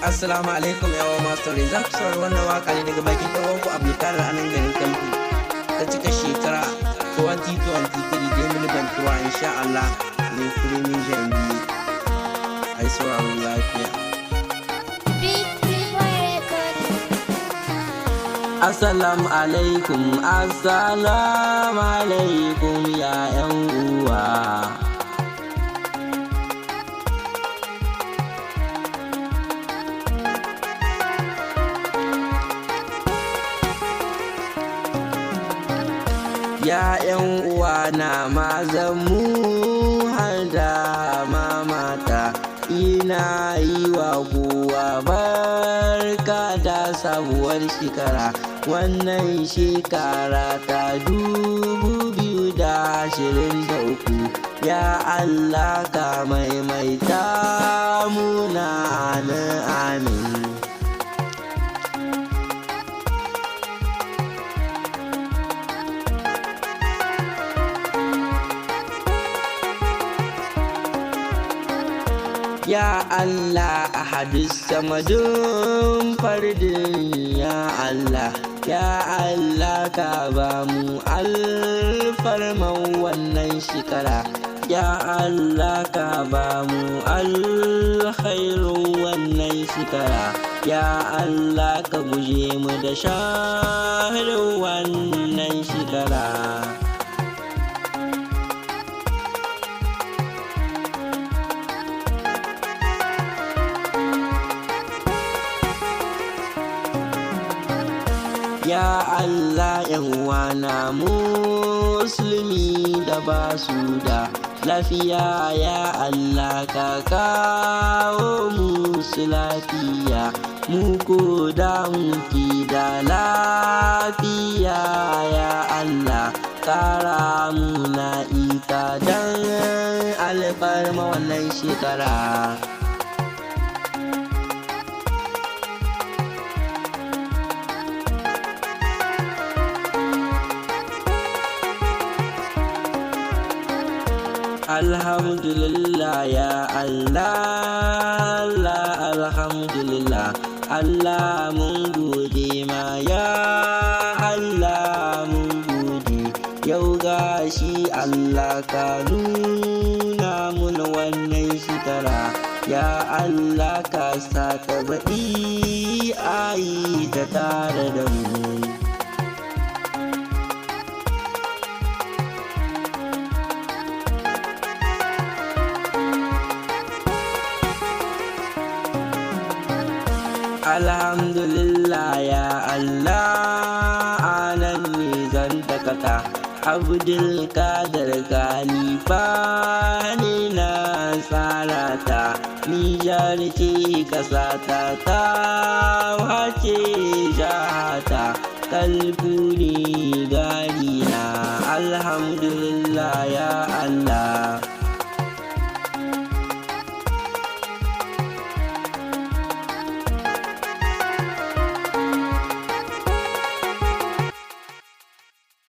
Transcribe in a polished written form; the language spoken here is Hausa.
Assalamu alaikum yawa masu rai, za ku saurari wannan waka ne daga bakin ɗan'uwanku Abdulkadir a nan garin Kalfi ta cika shekara 2023 da Emily Bantuwa insha Allah mai firimin jambi ai sauraron lafiya. Assalamu alaikum ya 'yan uwa. Ya 'yan uwa na mazanmu har da mamata, ina yi wa kowa barka da sabuwar shekara. Wannan shekara ta 2023 ya Allah ka maimaita muna amin. Ya Allah ahadus samadun fardin ya Allah ka ba mu alfarman wannan shekara. Ya Allah ka ba mu alkhairun wannan shekara. Ya Allah ka guje mu da shahirin wannan shekara. Ya Allah 'yan wana musulmi da ba su da lafiya, ya Allah ka kawo musu lafiya. Mu ko da muke da lafiya, ya Allah kara muna ita don alfarma wannan shekara. Alhamdulillah ya Allah, alhamdulillah Allah mun gode ma, ya Allah mun gode. Yau gashi Allah ka nuna mun wannan shekara, ya Allah ka sa ta baɗi ayi ta tare da mu. Alhamdulillah ya Allah, anan ne zan dakata. Abdulkadir Khalifa ne na tsarata, Nijar ce kasata ta wace jahata, Kalfi ne